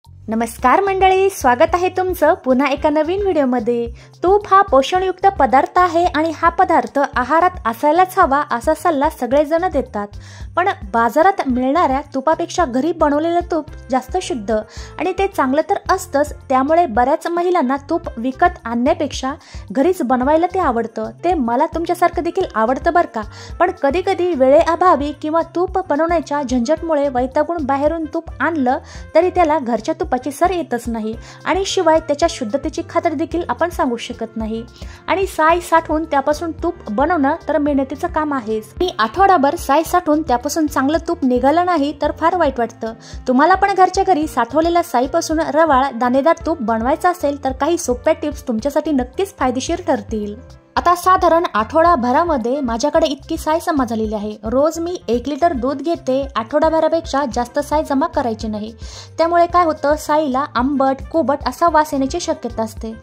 नमस्कार मंडळी, स्वागत आहे तुमचं पुन्हा एका नवीन व्हिडिओमध्ये। तूप हा पोषणयुक्त पदार्थ आहे आणि हा पदार्थ आहारात असायलाच हवा असा सल्ला सगळेजण देतात। पण बाजारात मिळणाऱ्या तुपापेक्षा घरी बनवलेलं तूप जास्त शुद्ध आणि ते चांगलं तर असतंच। त्यामुळे बऱ्याच महिलांना तूप विकत आणण्यापेक्षा घरीच बनवायला ते आवडतं। ते मला तुमच्यासारखं देखील आवडतं बरं का। पण कधी कधी वेळेअभावी किंवा तूप बनवण्याच्या झंझटमुळे वैतागून बाहेरून तूप आणलं तरी त्याला घरच्या तुपाची सर येतच नाही आणि शिवाय त्याच्या शुद्धतेची खात्री देखील आपण सांगू शकत नाही। आणि साय साठवून त्यापासून तूप बनवणं तर मेहनतीचं काम आहेच। आणि आठवडाभर साय साठवून त्यापासून चांगलं तूप निघालं नाही तर फार वाईट वाटतं। तुम्हाला पण घरच्या घरी साठवलेल्या साईपासून रवाळ दाणेदार तूप बनवायचं असेल तर काही सोप्या टिप्स तुमच्यासाठी नक्कीच फायदेशीर ठरतील। आता साधारण आठवडाभरामध्ये माझ्याकडे इतकी साय जमा झालेली आहे। रोज मी 1 लिटर दूध घेते। आठवडाभरापेक्षा जास्त साय जमा करायची नाही। त्यामुळे काय होतं, साईला आंबट कोबट असा वास येण्याची शक्यता असते।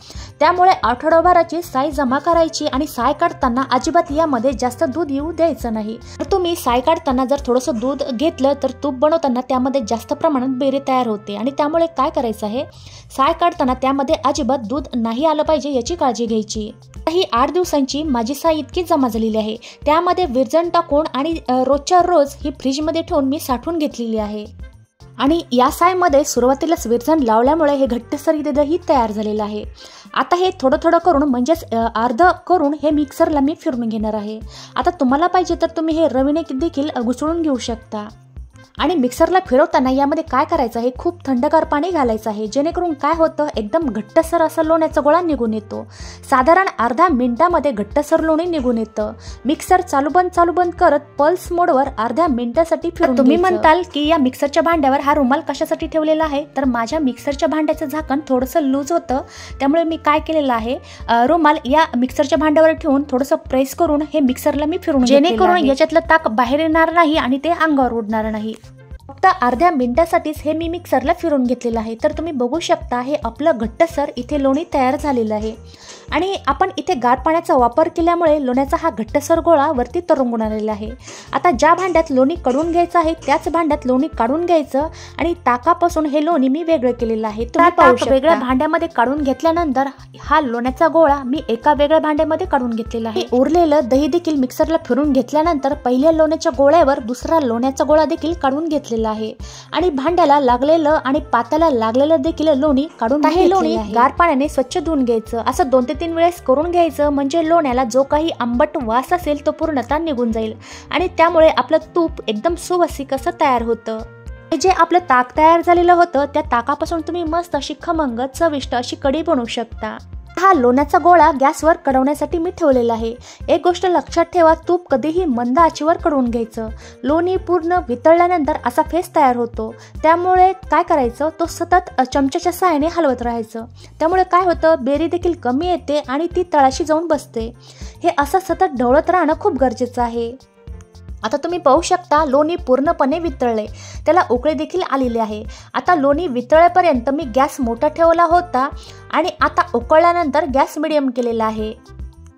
त्यामुळे आठवडाभराची साय जमा करायची आणि साय काढताना अजिबात यामध्ये जास्त दूध येऊ द्यायचं नाही। तर तुम्ही साय काढताना जर थोडंसं दूध घेतलं तर तूप बनवताना त्यामध्ये जास्त प्रमाणात बेरी तयार होते आणि त्यामुळे काय करायचं आहे, साय काढताना त्यामध्ये अजिबात दूध नाही आलं पाहिजे याची काळजी घ्यायची। ही 8 दिवसांची माझी साय इतकी जमा झालेली आहे। त्यामध्ये विरजण टाकून आणि रोजच्या रोज ही फ्रीजमध्ये ठेवून मी साठवून घेतलेली आहे। आणि या सायमध्ये सुरुवातीलाच विरजण लावल्यामुळे हे घट्टसर दही तयार झालेलं आहे। आता हे थोडं थोडं करून म्हणजेच अर्ध करून हे मिक्सरला मी फिरवून घेणार आहे। आता तुम्हाला पाहिजे तर तुम्ही हे रवीने देखील घुसळून घेऊ शकता। आणि मिक्सरला फिरवताना यामध्ये काय करायचं आहे, खूप थंडगार पाणी घालायचं आहे, जेणेकरून काय होतं एकदम घट्टसर असा लोण्याचा गोळा निघून येतो। साधारण अर्धा मिनिटामध्ये घट्टसर लोणी निघून येतं। मिक्सर चालू बंद करत पल्स मोडवर अर्ध्या मिनिटासाठी फिरवून तुम्ही म्हणताल की या मिक्सरच्या भांड्यावर हा रुमाल कशासाठी ठेवलेला आहे, तर माझ्या मिक्सरच्या भांड्याचं झाकण थोडंसं लूज होतं। त्यामुळे मी काय केलेलं आहे, रुमाल या मिक्सरच्या भांड्यावर ठेवून थोडंसं प्रेस करून हे मिक्सरला मी फिरवून जेणेकरून याच्यातलं ताक बाहेर येणार नाही आणि ते अंगावर उडणार नाही। फक्त अर्ध्या मिनिटासाठीच हे मी मिक्सरला फिरवून घेतलेलं आहे। तर तुम्ही बघू शकता हे आपलं घट्टसर इथे लोणी तयार झालेलं आहे। आणि आपण इथे गार पाण्याचा वापर केल्यामुळे लोण्याचा हा घट्टसर गोळा वरती तरंगून आलेला आहे। आता ज्या भांड्यात लोणी काढून घ्यायचं आहे त्याच भांड्यात लोणी काढून घ्यायचं आणि ताकापासून हे लोणी मी वेगळं केलेलं आहे। तुम्ही पाहू शकता वेगळ्या भांड्यामध्ये काढून घेतल्यानंतर हा लोण्याचा गोळा मी एका वेगळ्या भांड्यामध्ये काढून घेतलेला आहे। उरलेलं दही देखील मिक्सरला फिरवून घेतल्यानंतर पहिल्या लोण्याच्या गोळ्यावर दुसरा लोण्याचा गोळा देखील काढून घेतलेला आहे आणि भांड्याला लागलेलं आणि पात्याला लागलेलं देखील लोणी काढून हे लोणी गार पाण्याने स्वच्छ धुवून घ्यायचं। असं 2 ते 3 वेळेस करून घ्यायचं, म्हणजे लोण्याला जो काही आंबट वास असेल तो पूर्णतः निघून जाईल आणि त्यामुळे आपलं तूप एकदम सुवासिक असं तयार होतं। जे आपलं ताक तयार झालेलं होतं त्या ताकापासून तुम्ही मस्त अशी खमंग चविष्ट अशी कढी बनवू शकता। हा लोण्याचा गोळा गॅसवर कढवण्यासाठी मी ठेवलेला आहे। एक गोष्ट लक्षात ठेवा, तूप कधीही मंद आचेवर कढवून घ्यायचं। लोणी पूर्ण वितळल्यानंतर असा फेस तयार होतो। त्यामुळे काय करायचं, तो सतत चमच्याच्या साहाय्याने हलवत राहायचं। त्यामुळे काय होतं, बेरी देखील कमी येते आणि ती तळाशी जाऊन बसते। हे असं सतत ढवळत राहणं खूप गरजेचं आहे। आता तुम्ही पाहू शकता लोणी पूर्णपणे वितळले, त्याला उकळी देखील आलेली आहे। आता लोणी वितळेपर्यंत मी गॅस मोठा ठेवला होता आणि आता उकळल्यानंतर गॅस मिडियम केलेला आहे।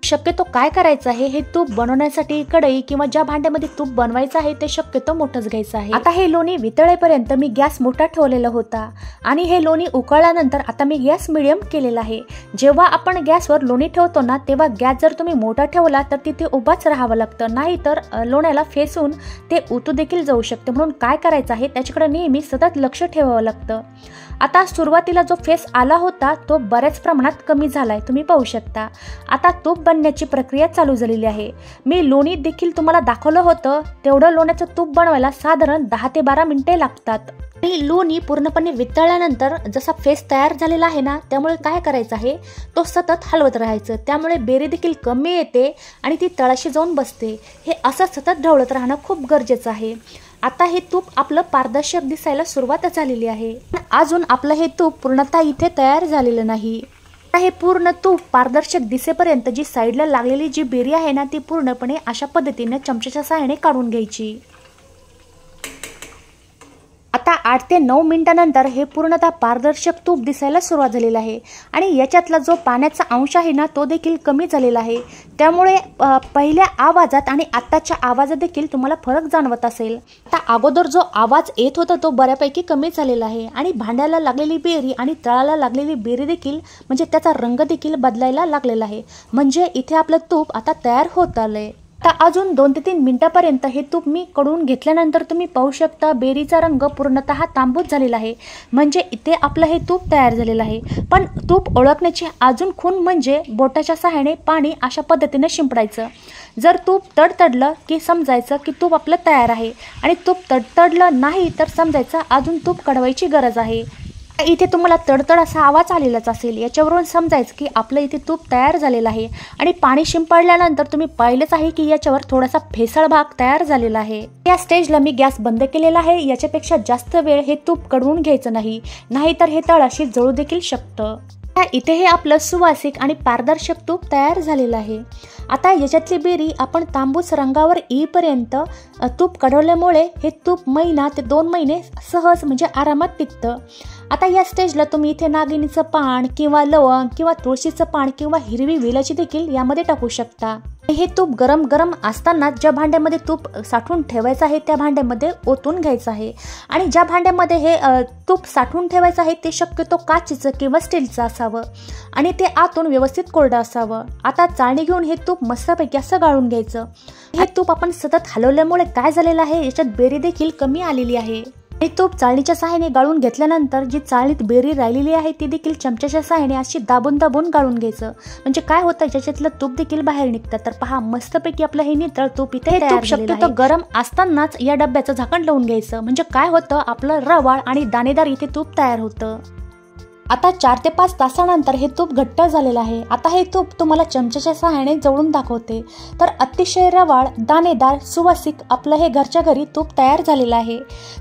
शक्यतो काय करायचं आहे, हे तूप बनवण्यासाठी कढई किंवा ज्या भांड्यामध्ये तूप बनवायचं आहे ते शक्यतो मोठंच घ्यायचं आहे। आता हे लोणी वितळेपर्यंत मी गॅस मोठा ठेवलेला होता आणि हे लोणी उकळल्यानंतर आता मी गॅस मिडियम केलेला आहे। जेव्हा आपण गॅसवर लोणी ठेवतो ना तेव्हा गॅस जर तुम्ही मोठा ठेवला तर तिथे उभाच राहावं लागतं, नाही तर लोण्याला फेसून ते उतू देखील जाऊ शकते। म्हणून काय करायचं आहे, त्याच्याकडे नेहमी सतत लक्ष ठेवावं लागतं। आता सुरुवातीला जो फेस आला होता तो बऱ्याच प्रमाणात कमी झालाय, तुम्ही पाहू शकता। आता तूप बनण्याची प्रक्रिया चालू झालेली आहे। मी लोणी देखील तुम्हाला दाखवलं होतं, तेवढं लोण्याचं तूप बनवायला साधारण 10 ते 12 मिनिटे लागतात। आणि लोणी पूर्णपणे वितळल्यानंतर जसा फेस तयार झालेला आहे ना, त्यामुळे काय करायचं आहे, तो सतत हलवत राहायचं। त्यामुळे बेरी देखील कमी येते आणि ती तळाशी जाऊन बसते। हे असं सतत ढवळत राहणं खूप गरजेचं आहे। आता हे तूप आपलं पारदर्शक दिसायला सुरुवात झालेली आहे, पण अजून आपलं हे तूप पूर्णतः इथे तयार झालेलं नाही। हे पूर्ण तूप पारदर्शक दिसेपर्यंत जी साईडला लागलेली जी बेरी आहे ना ती पूर्णपणे अशा पद्धतीने चमच्याच्या साहाय्याने काढून घ्यायची। आता 8 ते 9 मिनिटांनंतर हे पूर्णतः पारदर्शक तूप दिसायला सुरुवात झालेलं आहे आणि याच्यातला जो पाण्याचा अंश आहे ना तो देखील कमी झालेला आहे। त्यामुळे पहिल्या आवाजात आणि आत्ताच्या आवाजात देखील तुम्हाला फरक जाणवत असेल। आता अगोदर जो आवाज येत होता तो बऱ्यापैकी कमी झालेला आहे आणि भांड्याला लागलेली बेरी आणि तळाला लागलेली बेरी देखील म्हणजे त्याचा रंग देखील बदलायला लागलेला आहे। म्हणजे इथे आपलं तूप आता तयार होत आलंय। आता अजून 2 ते 3 मिनिटांपर्यंत हे तूप मी कडवून घेतल्यानंतर तुम्ही पाहू शकता बेरीचा रंग पूर्णतः तांबूस झालेला आहे। म्हणजे इथे आपलं हे तूप तयार झालेलं आहे। पण तूप ओळखण्याची अजून खूण म्हणजे बोटाच्या सहाय्याने पाणी अशा पद्धतीने शिंपडायचं। जर तूप तडतडलं की समजायचं की तूप आपलं तयार आहे आणि तूप तडतडलं नाही तर समजायचं अजून तूप कडवायची गरज आहे। इथे तुम्हाला तडतड असा आवाज आलेलाच असेल। याच्यावरून समजायचं की आपलं इथे तूप तयार झालेलं आहे आणि पाणी शिंपडल्यानंतर तुम्ही पाहिलंच आहे की याच्यावर थोडासा फेसळ भाग तयार झालेला आहे। या स्टेजला मी गॅस बंद केलेला आहे। याच्यापेक्षा जास्त वेळ हे तूप कडवून घ्यायचं नाही, नाहीतर हे तळाशी जळू देखील शकतं। इथे हे आपलं सुवासिक आणि पारदर्शक तूप तयार झालेलं आहे। आता याच्यातली बेरी आपण तांबूस रंगावर येईपर्यंत तूप कडवल्यामुळे हे तूप महिना ते 2 महिने सहज म्हणजे आरामात टिकतं। आता या स्टेजला तुम्ही इथे नागिनीचं पान किंवा लवंग किंवा तुळशीचं पान किंवा हिरवी वेलची देखील यामध्ये टाकू शकता। हे तूप गरम गरम असताना ज्या भांड्यामध्ये तूप साठवून ठेवायचं आहे त्या भांड्यामध्ये ओतून घ्यायचं आहे आणि ज्या भांड्यामध्ये हे तूप साठवून ठेवायचं आहे ते शक्यतो काचेचं किंवा स्टीलचं असावं आणि ते आतून व्यवस्थित कोरडं असावं। आता चाळणी घेऊन हे तूप मस्तपैकी असं गाळून घ्यायचं। हे तूप आपण सतत हलवल्यामुळे काय झालेलं आहे याच्यात बेरी देखील कमी आलेली आहे। हे तूप चाळणीच्या सहाय्याने गाळून घेतल्यानंतर जी चाळणीत बेरी राहिलेली आहे ती देखील चमच्याच्या सहाय्याने अशी दाबून दाबून गाळून घ्यायचं। म्हणजे काय होतं ज्याच्यातलं तूप देखील बाहेर निघतं। तर पहा मस्तपैकी आपलं हे नितळ तूप इथे तूप शक्यतो गरम असतानाच या डब्याचं झाकण लावून घ्यायचं। म्हणजे काय होतं आपलं रवाळ आणि दाणेदार इथे तूप तयार होतं। आता 4 ते 5 तासानंतर हे तूप घट्ट झालेलं आहे। आता हे तूप तुम्हाला चमच्याच्या सहाय्याने जवळून दाखवते। तर अतिशय रवाळ दाणेदार सुवासिक आपलं हे घरच्या घरी तूप तयार झालेलं आहे।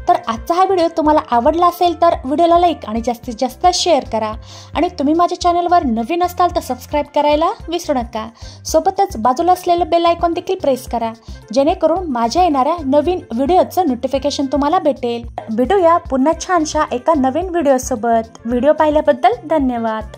तर आजचा हा व्हिडिओ तुम्हाला आवडला असेल तर व्हिडिओला लाईक आणि जास्तीत जास्त शेअर करा आणि तुम्ही माझ्या चॅनलवर नवीन असाल तर सबस्क्राईब करायला विसरू नका। सोबतच बाजूला असलेलं बेल आयकॉन देखील प्रेस करा जेणेकरून माझ्या येणाऱ्या नवीन व्हिडिओचं नोटिफिकेशन तुम्हाला भेटेल। भेटूया पुन्हा छानशा एका नवीन व्हिडिओ सोबत। व्हिडिओ पाहिल्याबद्दल धन्यवाद।